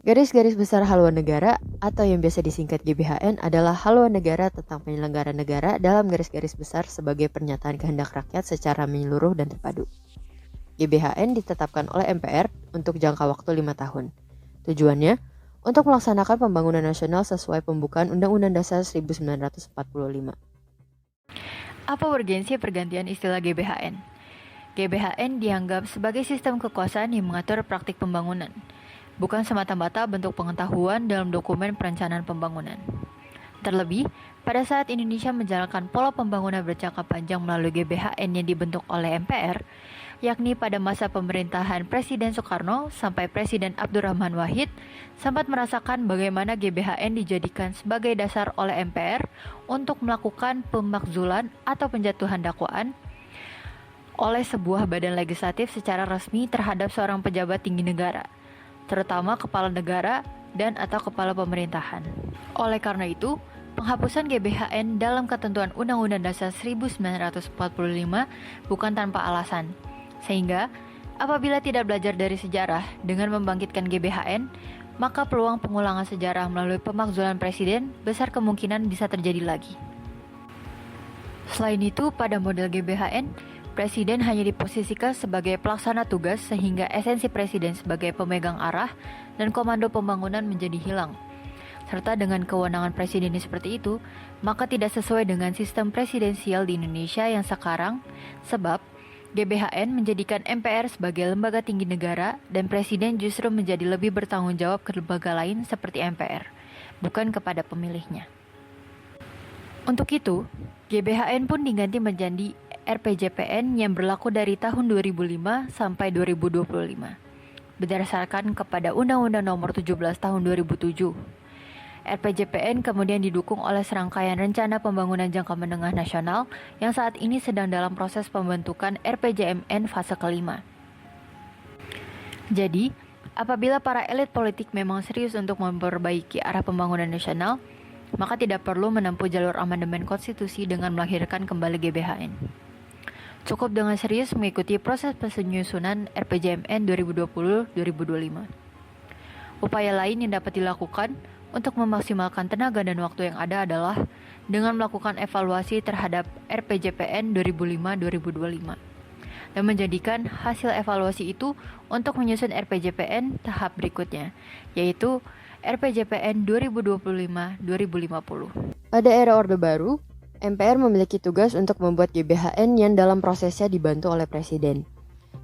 Garis-garis besar haluan negara atau yang biasa disingkat GBHN adalah haluan negara tentang penyelenggara negara dalam garis-garis besar sebagai pernyataan kehendak rakyat secara menyeluruh dan terpadu. GBHN ditetapkan oleh MPR untuk jangka waktu 5 tahun. Tujuannya untuk melaksanakan pembangunan nasional sesuai pembukaan Undang-Undang Dasar 1945. Apa urgensi pergantian istilah GBHN? GBHN dianggap sebagai sistem kekuasaan yang mengatur praktik pembangunan, bukan semata-mata bentuk pengetahuan dalam dokumen perencanaan pembangunan. Terlebih, pada saat Indonesia menjalankan pola pembangunan berjangka panjang melalui GBHN yang dibentuk oleh MPR, yakni pada masa pemerintahan Presiden Soekarno sampai Presiden Abdurrahman Wahid, sempat merasakan bagaimana GBHN dijadikan sebagai dasar oleh MPR untuk melakukan pemakzulan atau penjatuhan dakwaan oleh sebuah badan legislatif secara resmi terhadap seorang pejabat tinggi negara, terutama kepala negara dan atau kepala pemerintahan. Oleh karena itu, penghapusan GBHN dalam ketentuan Undang-Undang Dasar 1945 bukan tanpa alasan. Sehingga, apabila tidak belajar dari sejarah dengan membangkitkan GBHN, maka peluang pengulangan sejarah melalui pemakzulan presiden besar kemungkinan bisa terjadi lagi. Selain itu, pada model GBHN, Presiden hanya diposisikan sebagai pelaksana tugas sehingga esensi presiden sebagai pemegang arah dan komando pembangunan menjadi hilang. Serta dengan kewenangan presiden seperti itu, maka tidak sesuai dengan sistem presidensial di Indonesia yang sekarang, sebab GBHN menjadikan MPR sebagai lembaga tinggi negara dan presiden justru menjadi lebih bertanggung jawab ke lembaga lain seperti MPR, bukan kepada pemilihnya. Untuk itu, GBHN pun diganti menjadi RPJPN yang berlaku dari tahun 2005 sampai 2025, berdasarkan kepada Undang-Undang Nomor 17 Tahun 2007. RPJPN kemudian didukung oleh serangkaian rencana pembangunan jangka menengah nasional yang saat ini sedang dalam proses pembentukan RPJMN fase kelima. Jadi, apabila para elit politik memang serius untuk memperbaiki arah pembangunan nasional, maka tidak perlu menempuh jalur amandemen konstitusi dengan melahirkan kembali GBHN. Cukup dengan serius mengikuti proses penyusunan RPJMN 2020-2025. Upaya lain yang dapat dilakukan untuk memaksimalkan tenaga dan waktu yang ada adalah dengan melakukan evaluasi terhadap RPJPN 2005-2025 dan menjadikan hasil evaluasi itu untuk menyusun RPJPN tahap berikutnya, yaitu RPJPN 2025-2050. Pada era Orde Baru, MPR memiliki tugas untuk membuat GBHN yang dalam prosesnya dibantu oleh Presiden,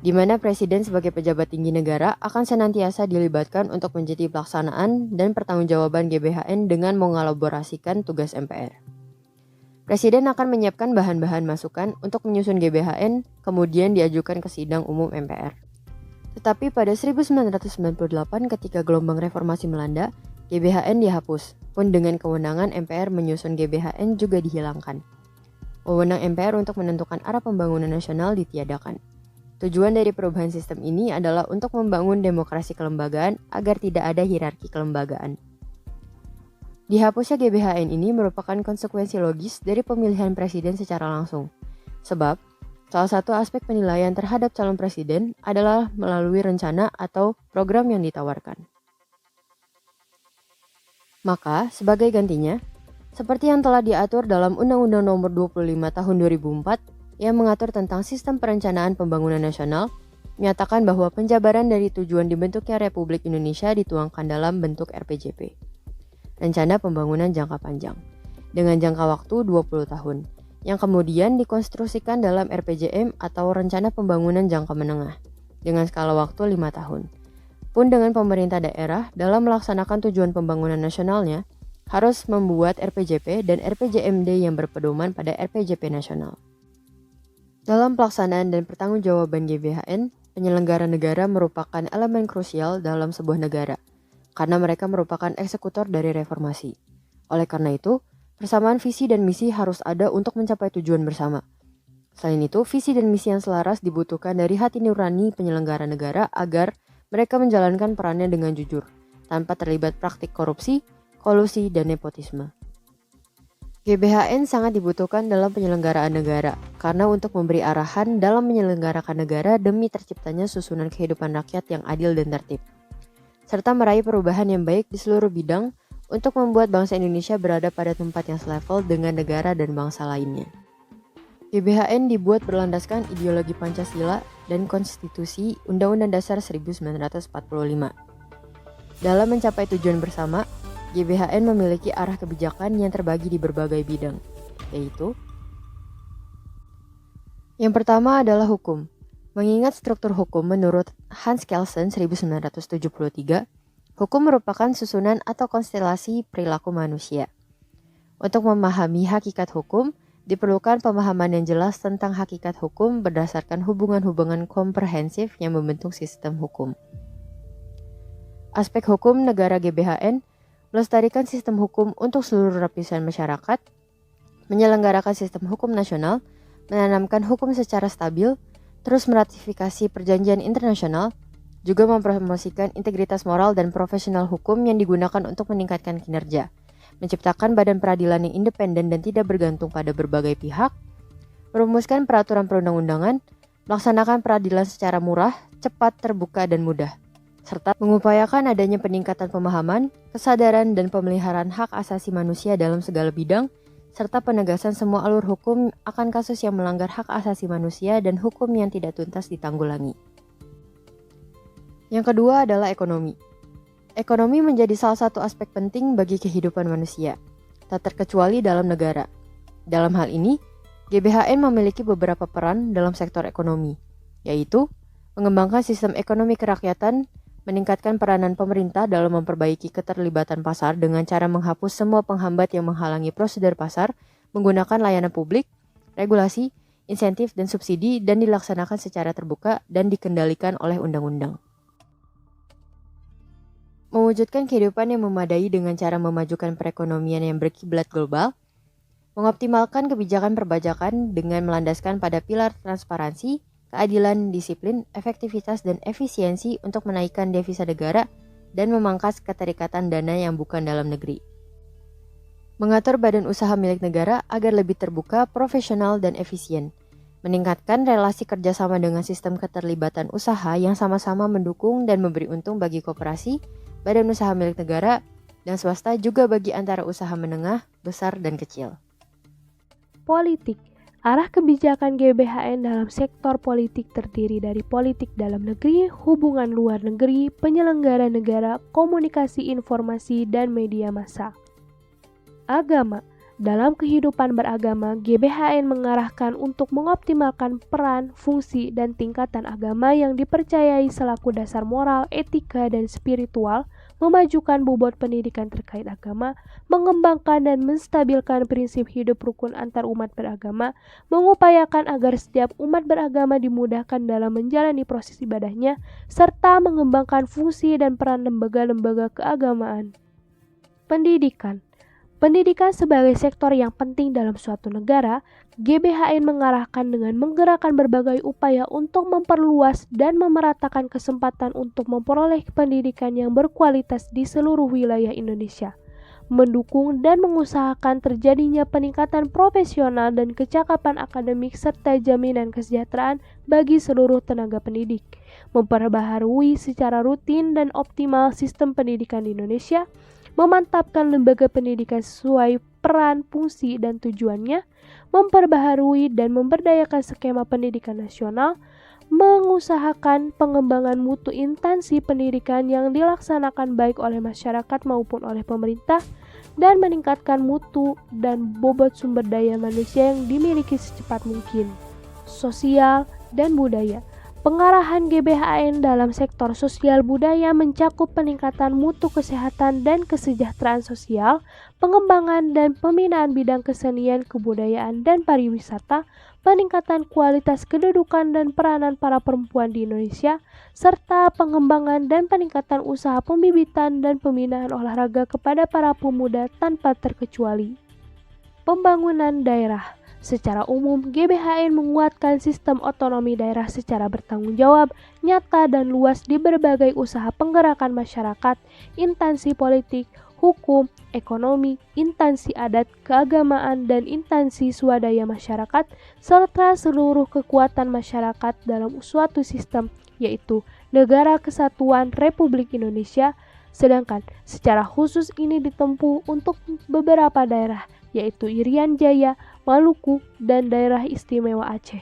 di mana Presiden sebagai pejabat tinggi negara akan senantiasa dilibatkan untuk menjadi pelaksanaan dan pertanggungjawaban GBHN dengan mengelaborasikan tugas MPR. Presiden akan menyiapkan bahan-bahan masukan untuk menyusun GBHN, kemudian diajukan ke sidang umum MPR. Tetapi pada 1998 ketika gelombang reformasi melanda, GBHN dihapus, pun dengan kewenangan MPR menyusun GBHN juga dihilangkan. Wewenang MPR untuk menentukan arah pembangunan nasional ditiadakan. Tujuan dari perubahan sistem ini adalah untuk membangun demokrasi kelembagaan agar tidak ada hierarki kelembagaan. Dihapusnya GBHN ini merupakan konsekuensi logis dari pemilihan presiden secara langsung. Sebab, salah satu aspek penilaian terhadap calon presiden adalah melalui rencana atau program yang ditawarkan. Maka, sebagai gantinya, seperti yang telah diatur dalam Undang-Undang Nomor 25 Tahun 2004 yang mengatur tentang sistem perencanaan pembangunan nasional, menyatakan bahwa penjabaran dari tujuan dibentuknya Republik Indonesia dituangkan dalam bentuk RPJP, Rencana Pembangunan Jangka Panjang, dengan jangka waktu 20 tahun, yang kemudian dikonstruksikan dalam RPJM atau Rencana Pembangunan Jangka Menengah, dengan skala waktu 5 tahun. Pun dengan pemerintah daerah dalam melaksanakan tujuan pembangunan nasionalnya harus membuat RPJP dan RPJMD yang berpedoman pada RPJP nasional. Dalam pelaksanaan dan pertanggungjawaban GBHN, penyelenggara negara merupakan elemen krusial dalam sebuah negara, karena mereka merupakan eksekutor dari reformasi. Oleh karena itu, persamaan visi dan misi harus ada untuk mencapai tujuan bersama. Selain itu, visi dan misi yang selaras dibutuhkan dari hati nurani penyelenggara negara agar mereka menjalankan perannya dengan jujur, tanpa terlibat praktik korupsi, kolusi, dan nepotisme. GBHN sangat dibutuhkan dalam penyelenggaraan negara, karena untuk memberi arahan dalam menyelenggarakan negara demi terciptanya susunan kehidupan rakyat yang adil dan tertib. serta meraih perubahan yang baik di seluruh bidang untuk membuat bangsa Indonesia berada pada tempat yang selevel dengan negara dan bangsa lainnya. GBHN dibuat berlandaskan ideologi Pancasila dan Konstitusi Undang-Undang Dasar 1945. Dalam mencapai tujuan bersama, GBHN memiliki arah kebijakan yang terbagi di berbagai bidang, yaitu yang pertama adalah hukum. Mengingat struktur hukum menurut Hans Kelsen 1973, hukum merupakan susunan atau konstelasi perilaku manusia. Untuk memahami hakikat hukum, diperlukan pemahaman yang jelas tentang hakikat hukum berdasarkan hubungan-hubungan komprehensif yang membentuk sistem hukum. Aspek hukum negara GBHN melestarikan sistem hukum untuk seluruh lapisan masyarakat, menyelenggarakan sistem hukum nasional, menanamkan hukum secara stabil, terus meratifikasi perjanjian internasional, juga mempromosikan integritas moral dan profesional hukum yang digunakan untuk meningkatkan kinerja, menciptakan badan peradilan yang independen dan tidak bergantung pada berbagai pihak, merumuskan peraturan perundang-undangan, melaksanakan peradilan secara murah, cepat, terbuka, dan mudah, serta mengupayakan adanya peningkatan pemahaman, kesadaran, dan pemeliharaan hak asasi manusia dalam segala bidang, serta penegasan semua alur hukum akan kasus yang melanggar hak asasi manusia dan hukum yang tidak tuntas ditanggulangi. Yang kedua adalah ekonomi. Ekonomi menjadi salah satu aspek penting bagi kehidupan manusia, tak terkecuali dalam negara. Dalam hal ini, GBHN memiliki beberapa peran dalam sektor ekonomi, yaitu mengembangkan sistem ekonomi kerakyatan, meningkatkan peranan pemerintah dalam memperbaiki keterlibatan pasar dengan cara menghapus semua penghambat yang menghalangi prosedur pasar, menggunakan layanan publik, regulasi, insentif, dan subsidi, dan dilaksanakan secara terbuka dan dikendalikan oleh undang-undang. Mewujudkan kehidupan yang memadai dengan cara memajukan perekonomian yang berkiblat global, mengoptimalkan kebijakan perpajakan dengan melandaskan pada pilar transparansi, keadilan, disiplin, efektivitas, dan efisiensi untuk menaikkan devisa negara dan memangkas keterikatan dana yang bukan dalam negeri. Mengatur badan usaha milik negara agar lebih terbuka, profesional, dan efisien. Meningkatkan relasi kerjasama dengan sistem keterlibatan usaha yang sama-sama mendukung dan memberi untung bagi koperasi, badan usaha milik negara, dan swasta juga bagi antara usaha menengah, besar, dan kecil. Politik. Arah kebijakan GBHN dalam sektor politik terdiri dari politik dalam negeri, hubungan luar negeri, penyelenggara negara, komunikasi informasi, dan media massa. Agama. Dalam kehidupan beragama, GBHN mengarahkan untuk mengoptimalkan peran, fungsi, dan tingkatan agama yang dipercayai selaku dasar moral, etika, dan spiritual, memajukan bobot pendidikan terkait agama, mengembangkan dan menstabilkan prinsip hidup rukun antar umat beragama, mengupayakan agar setiap umat beragama dimudahkan dalam menjalani proses ibadahnya, serta mengembangkan fungsi dan peran lembaga-lembaga keagamaan. Pendidikan. Pendidikan sebagai sektor yang penting dalam suatu negara, GBHN mengarahkan dengan menggerakkan berbagai upaya untuk memperluas dan memeratakan kesempatan untuk memperoleh pendidikan yang berkualitas di seluruh wilayah Indonesia, mendukung dan mengusahakan terjadinya peningkatan profesional dan kecakapan akademik serta jaminan kesejahteraan bagi seluruh tenaga pendidik, memperbaharui secara rutin dan optimal sistem pendidikan di Indonesia, memantapkan lembaga pendidikan sesuai peran, fungsi, dan tujuannya, memperbaharui dan memberdayakan skema pendidikan nasional, mengusahakan pengembangan mutu instansi pendidikan yang dilaksanakan baik oleh masyarakat maupun oleh pemerintah, dan meningkatkan mutu dan bobot sumber daya manusia yang dimiliki secepat mungkin. Sosial dan budaya. Pengarahan GBHN dalam sektor sosial budaya mencakup peningkatan mutu kesehatan dan kesejahteraan sosial, pengembangan dan pembinaan bidang kesenian, kebudayaan, dan pariwisata, peningkatan kualitas kedudukan dan peranan para perempuan di Indonesia, serta pengembangan dan peningkatan usaha pembibitan dan pembinaan olahraga kepada para pemuda tanpa terkecuali. Pembangunan daerah. Secara umum, GBHN menguatkan sistem otonomi daerah secara bertanggung jawab, nyata dan luas di berbagai usaha penggerakan masyarakat, instansi politik, hukum, ekonomi, instansi adat, keagamaan, dan instansi swadaya masyarakat, serta seluruh kekuatan masyarakat dalam suatu sistem, yaitu Negara Kesatuan Republik Indonesia, sedangkan secara khusus ini ditempuh untuk beberapa daerah, yaitu Irian Jaya, Maluku, dan Daerah Istimewa Aceh.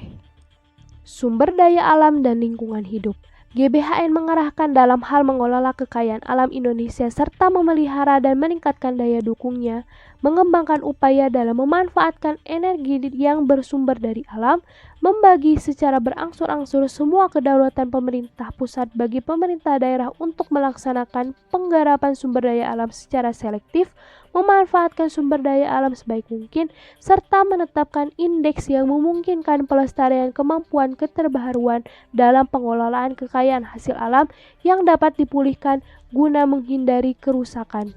Sumber daya alam dan lingkungan hidup. GBHN mengarahkan dalam hal mengelola kekayaan alam Indonesia serta memelihara dan meningkatkan daya dukungnya, mengembangkan upaya dalam memanfaatkan energi yang bersumber dari alam, membagi secara berangsur-angsur semua kedaulatan pemerintah pusat bagi pemerintah daerah untuk melaksanakan penggarapan sumber daya alam secara selektif, memanfaatkan sumber daya alam sebaik mungkin, serta menetapkan indeks yang memungkinkan pelestarian kemampuan keterbaruan dalam pengelolaan kekayaan hasil alam yang dapat dipulihkan guna menghindari kerusakan.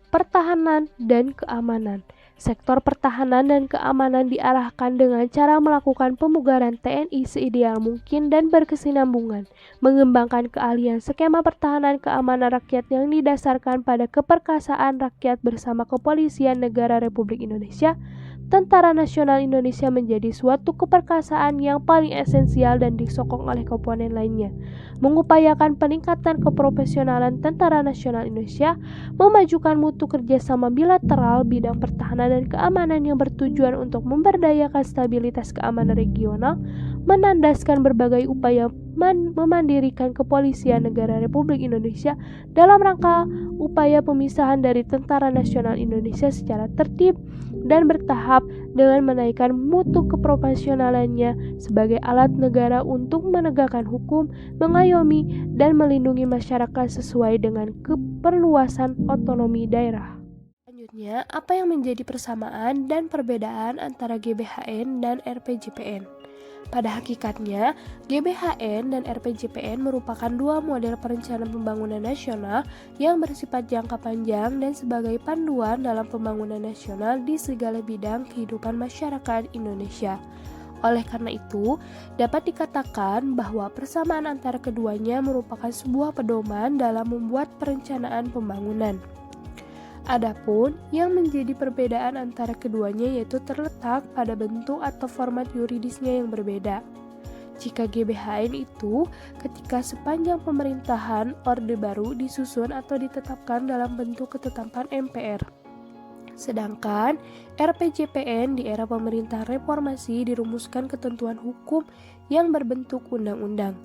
Pertahanan dan keamanan. Sektor pertahanan dan keamanan diarahkan dengan cara melakukan pemugaran TNI seideal mungkin dan berkesinambungan, mengembangkan keahlian skema pertahanan keamanan rakyat yang didasarkan pada keperkasaan rakyat bersama Kepolisian Negara Republik Indonesia. Tentara Nasional Indonesia menjadi suatu keperkasaan yang paling esensial dan disokong oleh komponen lainnya. Mengupayakan peningkatan keprofesionalan Tentara Nasional Indonesia, memajukan mutu kerjasama bilateral bidang pertahanan dan keamanan yang bertujuan untuk memberdayakan stabilitas keamanan regional, menandaskan berbagai upaya memandirikan Kepolisian Negara Republik Indonesia dalam rangka upaya pemisahan dari Tentara Nasional Indonesia secara tertib dan bertahap dengan menaikkan mutu keprofesionalannya sebagai alat negara untuk menegakkan hukum, mengayomi, dan melindungi masyarakat sesuai dengan keperluasan otonomi daerah. Selanjutnya, apa yang menjadi persamaan dan perbedaan antara GBHN dan RPJPN? Pada hakikatnya, GBHN dan RPJPN merupakan dua model perencanaan pembangunan nasional yang bersifat jangka panjang dan sebagai panduan dalam pembangunan nasional di segala bidang kehidupan masyarakat Indonesia. Oleh karena itu, dapat dikatakan bahwa persamaan antara keduanya merupakan sebuah pedoman dalam membuat perencanaan pembangunan. Adapun yang menjadi perbedaan antara keduanya yaitu terletak pada bentuk atau format yuridisnya yang berbeda. Jika GBHN itu ketika sepanjang pemerintahan Orde Baru disusun atau ditetapkan dalam bentuk ketetapan MPR. Sedangkan RPJPN di era pemerintah reformasi dirumuskan ketentuan hukum yang berbentuk undang-undang.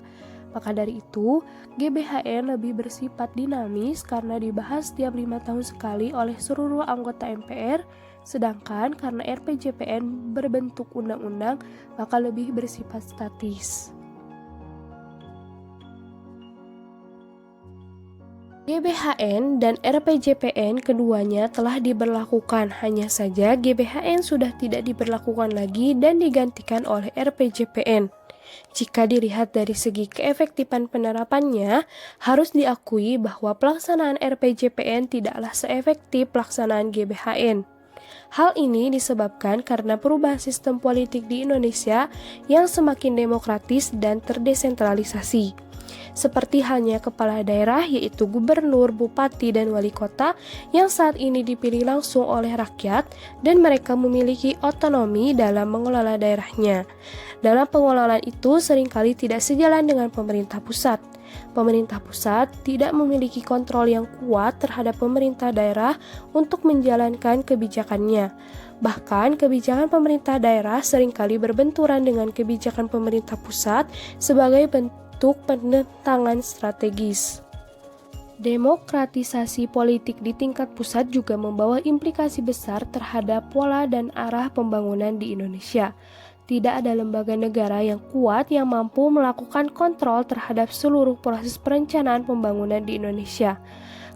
Maka dari itu, GBHN lebih bersifat dinamis karena dibahas setiap 5 tahun sekali oleh seluruh anggota MPR, sedangkan karena RPJPN berbentuk undang-undang, maka lebih bersifat statis. GBHN dan RPJPN keduanya telah diberlakukan, hanya saja GBHN sudah tidak diberlakukan lagi dan digantikan oleh RPJPN. Jika dilihat dari segi keefektifan penerapannya, harus diakui bahwa pelaksanaan RPJPN tidaklah seefektif pelaksanaan GBHN. Hal ini disebabkan karena perubahan sistem politik di Indonesia yang semakin demokratis dan terdesentralisasi. Seperti halnya kepala daerah yaitu gubernur, bupati, dan wali kota yang saat ini dipilih langsung oleh rakyat dan mereka memiliki otonomi dalam mengelola daerahnya. Dalam pengelolaan itu seringkali tidak sejalan dengan pemerintah pusat. Pemerintah pusat tidak memiliki kontrol yang kuat terhadap pemerintah daerah untuk menjalankan kebijakannya. Bahkan kebijakan pemerintah daerah seringkali berbenturan dengan kebijakan pemerintah pusat sebagai bentuk penentangan strategis. Demokratisasi politik di tingkat pusat juga membawa implikasi besar terhadap pola dan arah pembangunan di Indonesia. Tidak ada lembaga negara yang kuat yang mampu melakukan kontrol terhadap seluruh proses perencanaan pembangunan di Indonesia.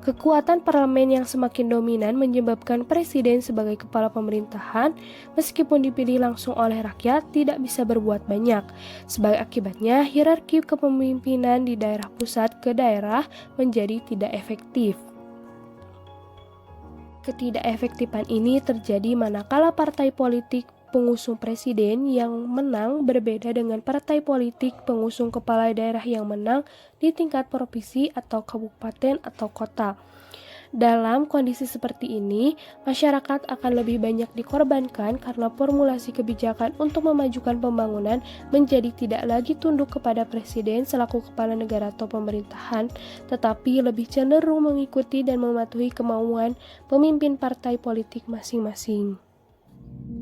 Kekuatan parlemen yang semakin dominan menyebabkan presiden sebagai kepala pemerintahan, meskipun dipilih langsung oleh rakyat, tidak bisa berbuat banyak. Sebagai akibatnya, hierarki kepemimpinan di daerah pusat ke daerah menjadi tidak efektif. Ketidakefektifan ini terjadi manakala partai politik pengusung presiden yang menang berbeda dengan partai politik pengusung kepala daerah yang menang di tingkat provinsi atau kabupaten atau kota. Dalam kondisi seperti ini, masyarakat akan lebih banyak dikorbankan karena formulasi kebijakan untuk memajukan pembangunan menjadi tidak lagi tunduk kepada presiden selaku kepala negara atau pemerintahan, tetapi lebih cenderung mengikuti dan mematuhi kemauan pemimpin partai politik masing-masing.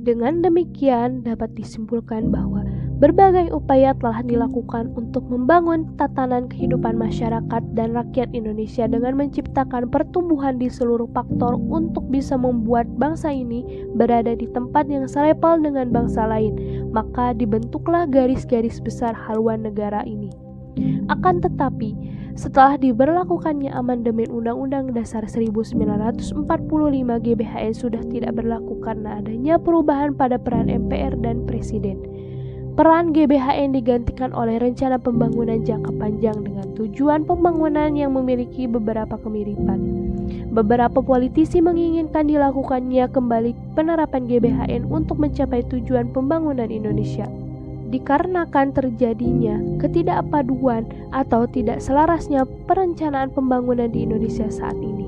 Dengan demikian, dapat disimpulkan bahwa berbagai upaya telah dilakukan untuk membangun tatanan kehidupan masyarakat dan rakyat Indonesia dengan menciptakan pertumbuhan di seluruh faktor untuk bisa membuat bangsa ini berada di tempat yang selevel dengan bangsa lain. Maka dibentuklah garis-garis besar haluan negara ini. Akan tetapi, setelah diberlakukannya amandemen Undang-Undang Dasar 1945, GBHN sudah tidak berlaku karena adanya perubahan pada peran MPR dan Presiden. Peran GBHN digantikan oleh rencana pembangunan jangka panjang dengan tujuan pembangunan yang memiliki beberapa kemiripan. Beberapa politisi menginginkan dilakukannya kembali penerapan GBHN untuk mencapai tujuan pembangunan Indonesia. Dikarenakan terjadinya ketidakpaduan atau tidak selarasnya perencanaan pembangunan di Indonesia saat ini.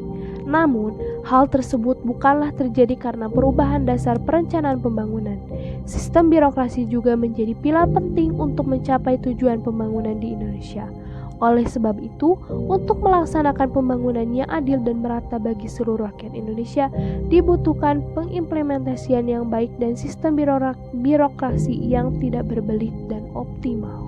Namun, hal tersebut bukanlah terjadi karena perubahan dasar perencanaan pembangunan. Sistem birokrasi juga menjadi pilar penting untuk mencapai tujuan pembangunan di Indonesia. Oleh sebab itu, untuk melaksanakan pembangunan yang adil dan merata bagi seluruh rakyat Indonesia, dibutuhkan pengimplementasian yang baik dan sistem birokrasi yang tidak berbelit dan optimal.